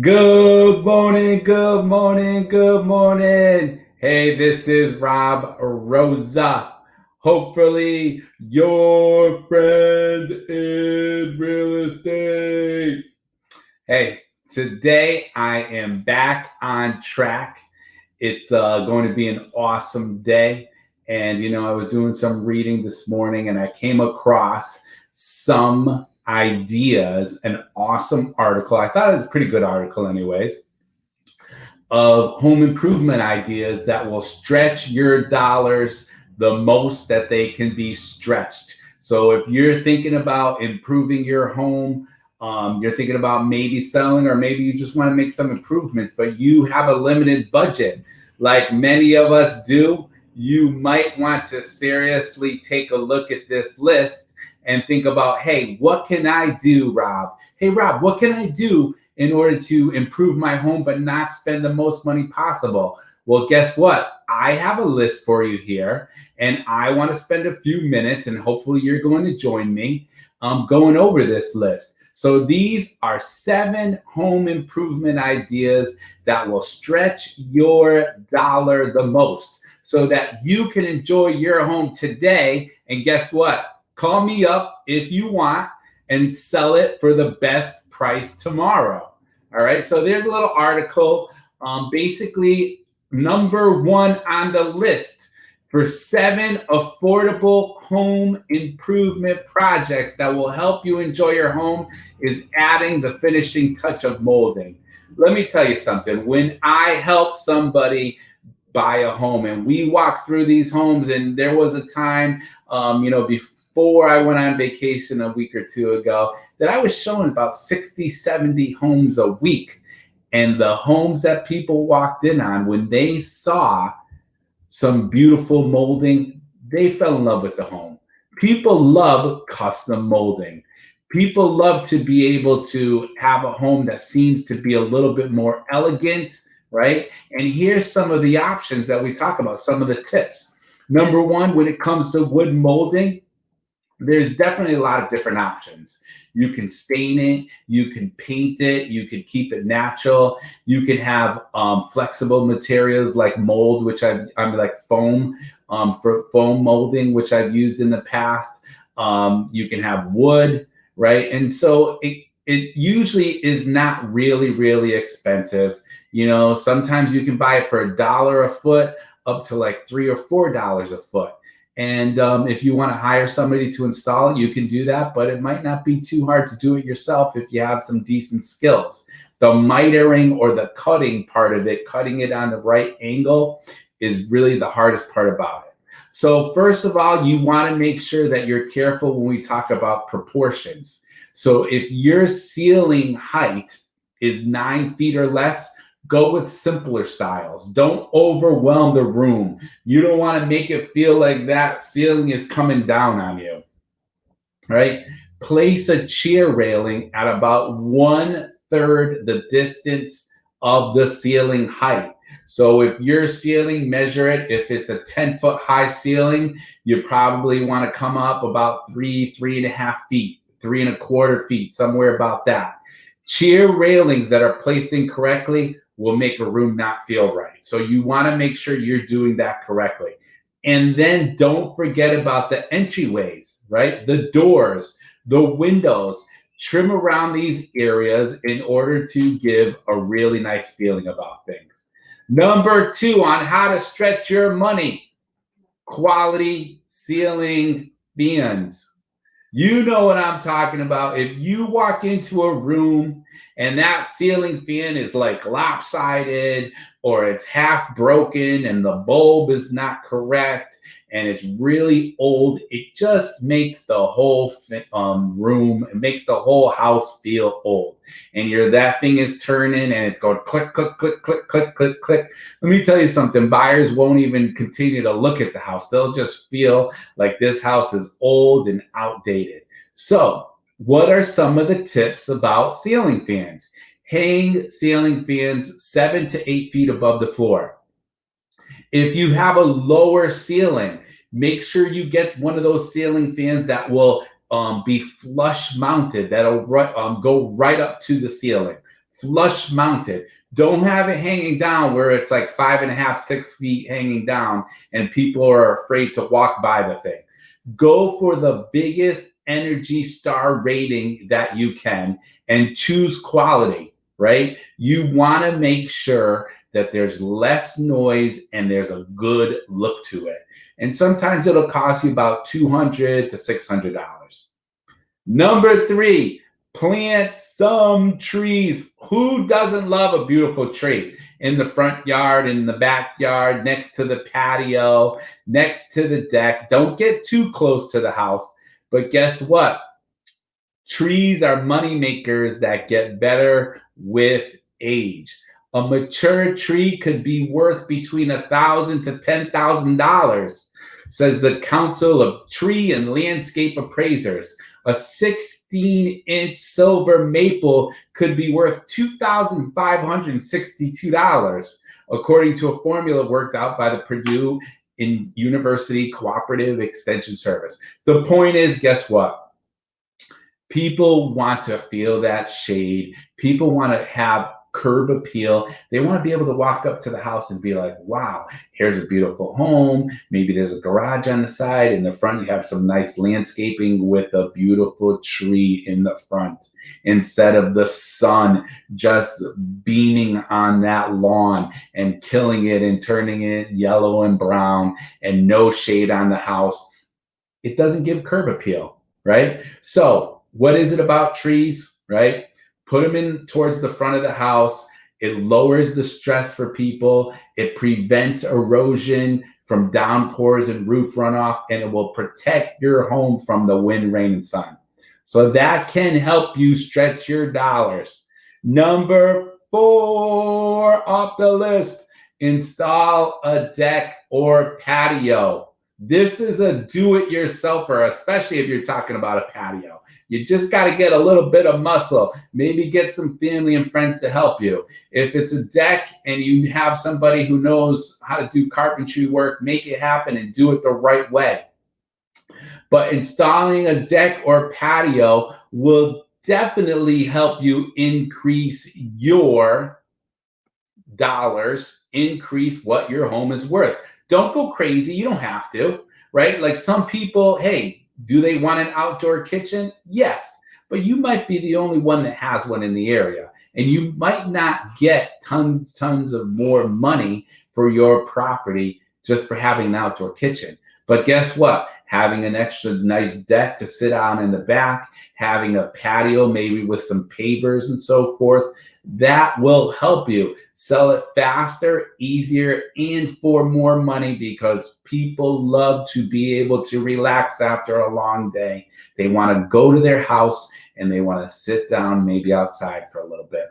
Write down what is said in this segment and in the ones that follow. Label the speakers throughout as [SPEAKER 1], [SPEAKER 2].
[SPEAKER 1] Good morning, good morning, good morning. Hey, this is Rob Rosa. Hopefully, your friend in real estate. Hey, today I am back on track. It's going to be an awesome day. And, I was doing some reading this morning and I came across some ideas, an awesome article. I thought it was a pretty good article, anyways, of home improvement ideas that will stretch your dollars the most that they can be stretched. So if you're thinking about improving your home, you're thinking about maybe selling, or maybe you just want to make some improvements, but you have a limited budget, like many of us do, you might want to seriously take a look at this list and think about, hey, what can I do, Rob? Hey, Rob, what can I do in order to improve my home but not spend the most money possible? Well, guess what? I have a list for you here, and I want to spend a few minutes, and hopefully you're going to join me going over this list. So these are 7 home improvement ideas that will stretch your dollar the most so that you can enjoy your home today. And guess what? Call me up if you want and sell it for the best price tomorrow. All right. So there's a little article. Basically, number 1 on the list for 7 affordable home improvement projects that will help you enjoy your home is adding the finishing touch of molding. Let me tell you something. When I help somebody buy a home and we walk through these homes, and there was a time, before I went on vacation a week or two ago, that I was showing about 60, 70 homes a week. And the homes that people walked in on, when they saw some beautiful molding, they fell in love with the home. People love custom molding. People love to be able to have a home that seems to be a little bit more elegant, right? And here's some of the options that we talk about, some of the tips. Number 1, when it comes to wood molding, there's definitely a lot of different options. You can stain it, you can paint it, you can keep it natural. You can have flexible materials like mold, which I'm like foam, for foam molding, which I've used in the past. You can have wood, right? And so it usually is not really, really expensive. Sometimes you can buy it for $1 a foot up to like $3 or $4 a foot. And if you want to hire somebody to install it, you can do that, but it might not be too hard to do it yourself if you have some decent skills. The mitering, or the cutting part of it, cutting it on the right angle, is really the hardest part about it. So first of all, you want to make sure that you're careful when we talk about proportions. So if your ceiling height is 9 feet or less, go with simpler styles. Don't overwhelm the room. You don't want to make it feel like that ceiling is coming down on you, right? Place a chair railing at about 1/3 the distance of the ceiling height. So if your ceiling, measure it, if it's a 10-foot high ceiling, you probably want to come up about 3.5 feet, 3.25 feet, somewhere about that. Chair railings that are placed incorrectly will make a room not feel right. So you want to make sure you're doing that correctly. And then don't forget about the entryways, right? The doors, the windows. Trim around these areas in order to give a really nice feeling about things. Number 2 on how to stretch your money: quality ceiling fans. You know what I'm talking about. If you walk into a room and that ceiling fan is like lopsided, or it's half broken and the bulb is not correct and it's really old, it just makes the whole room, it makes the whole house feel old. And that thing is turning and it's going click, click, click, click, click, click, click. Let me tell you something. Buyers won't even continue to look at the house. They'll just feel like this house is old and outdated. So, what are some of the tips about ceiling fans? Hang ceiling fans 7 to 8 feet above the floor. If you have a lower ceiling, make sure you get one of those ceiling fans that will be flush mounted, that'll go right up to the ceiling. flush mounted. Don't have it hanging down where it's like 5.5, 6 feet hanging down and people are afraid to walk by the thing. Go for the biggest Energy Star rating that you can and choose quality, right? You want to make sure that there's less noise and there's a good look to it. And sometimes it'll cost you about $200 to $600. Number 3, plant some trees. Who doesn't love a beautiful tree? In the front yard, in the backyard, next to the patio, next to the deck. Don't get too close to the house. But guess what? Trees are money makers that get better with age. A mature tree could be worth between $1,000 to $10,000, says the Council of Tree and Landscape Appraisers. A 16-inch silver maple could be worth $2,562, according to a formula worked out by the Purdue University Cooperative Extension Service. The point is, guess what? People want to feel that shade. People want to have curb appeal. They want to be able to walk up to the house and be like, wow, here's a beautiful home. Maybe there's a garage on the side. In the front, you have some nice landscaping with a beautiful tree in the front, instead of the sun just beaming on that lawn and killing it and turning it yellow and brown and no shade on the house. It doesn't give curb appeal, right? So what is it about trees, right? Put them in towards the front of the house. It lowers the stress for people. It prevents erosion from downpours and roof runoff, and it will protect your home from the wind, rain, and sun. So that can help you stretch your dollars. Number 4 off the list, install a deck or patio. This is a do-it-yourselfer, especially if you're talking about a patio. You just got to get a little bit of muscle. Maybe get some family and friends to help you. If it's a deck and you have somebody who knows how to do carpentry work, make it happen and do it the right way. But installing a deck or patio will definitely help you increase your dollars, increase what your home is worth. Don't go crazy. You don't have to, right? Like some people, hey, do they want an outdoor kitchen? Yes, but you might be the only one that has one in the area, and you might not get tons of more money for your property just for having an outdoor kitchen. But guess what? Having an extra nice deck to sit on in the back, having a patio maybe with some pavers and so forth, that will help you sell it faster, easier, and for more money, because people love to be able to relax after a long day. They want to go to their house and they want to sit down maybe outside for a little bit.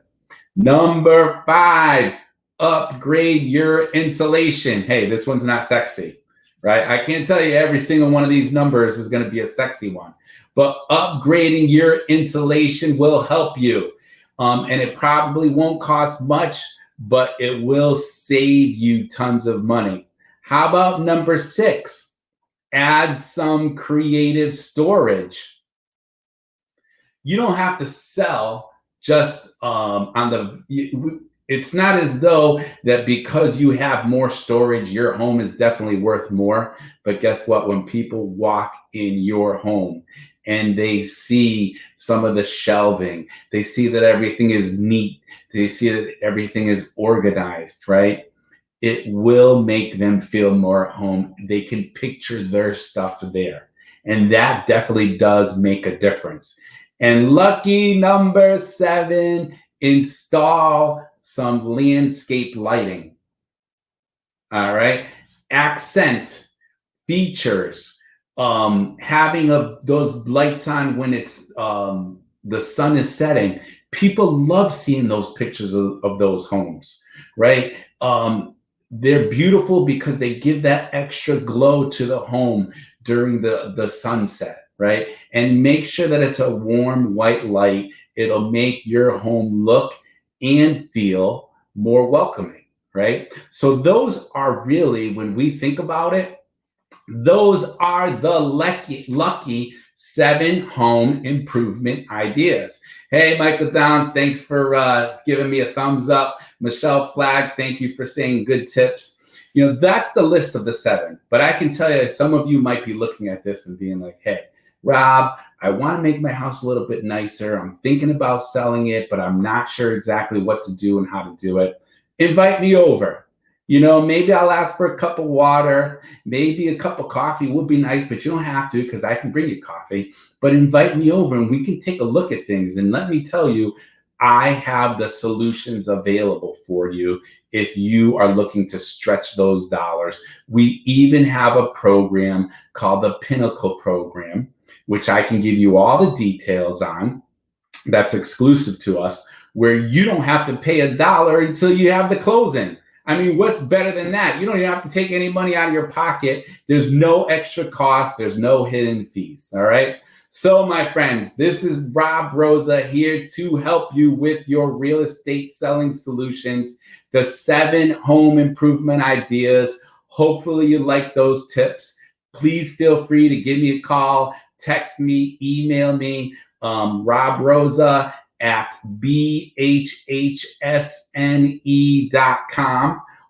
[SPEAKER 1] Number 5, upgrade your insulation. Hey, this one's not sexy, right? I can't tell you every single one of these numbers is going to be a sexy one, but upgrading your insulation will help you. And it probably won't cost much, but it will save you tons of money. How about number 6? Add some creative storage. You don't have to sell just it's not as though that because you have more storage, your home is definitely worth more. But guess what? When people walk in your home and they see some of the shelving, they see that everything is neat, they see that everything is organized, right? It will make them feel more at home. They can picture their stuff there. And that definitely does make a difference. And lucky number 7, install some landscape lighting. All right. Accent features, having those lights on when it's the sun is setting. People love seeing those pictures of those homes, right? They're beautiful because they give that extra glow to the home during the sunset, right? And make sure that it's a warm white light. It'll make your home look and feel more welcoming, right? So those are really, when we think about it, those are the lucky 7 home improvement ideas. Hey, Michael Downs, thanks for giving me a thumbs up. Michelle Flagg, thank you for saying good tips. That's the list of the 7. But I can tell you, some of you might be looking at this and being like, hey, Rob, I want to make my house a little bit nicer. I'm thinking about selling it, but I'm not sure exactly what to do and how to do it. Invite me over. Maybe I'll ask for a cup of water. Maybe a cup of coffee would be nice, but you don't have to because I can bring you coffee. But invite me over and we can take a look at things. And let me tell you, I have the solutions available for you if you are looking to stretch those dollars. We even have a program called the Pinnacle Program, which I can give you all the details on. That's exclusive to us, where you don't have to pay $1 until you have the closing. I mean, what's better than that? You don't even have to take any money out of your pocket. There's no extra cost. There's no hidden fees. All right. So, my friends, this is Rob Rosa here to help you with your real estate selling solutions, the 7 home improvement ideas. Hopefully, you like those tips. Please feel free to give me a call, text me, email me, Rob Rosa at bhhsne.com,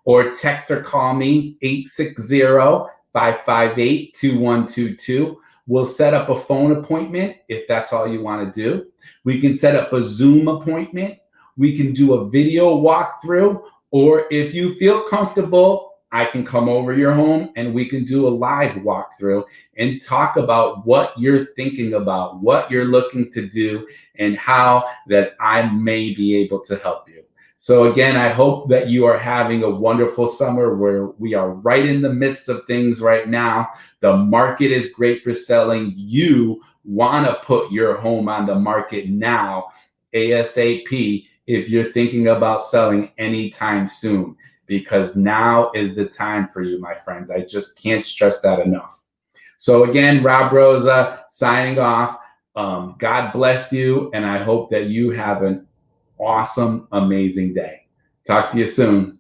[SPEAKER 1] or text or call me 860-558-2122. We'll set up a phone appointment if that's all you want to do. We can set up a Zoom appointment. We can do a video walkthrough, or if you feel comfortable, I can come over your home and we can do a live walkthrough and talk about what you're thinking about, what you're looking to do, and how that I may be able to help you. So again, I hope that you are having a wonderful summer, where we are right in the midst of things right now. The market is great for selling. You want to put your home on the market now, ASAP, if you're thinking about selling anytime soon, because now is the time for you, my friends. I just can't stress that enough. So again, Rob Rosa signing off. God bless you, and I hope that you have an awesome, amazing day. Talk to you soon.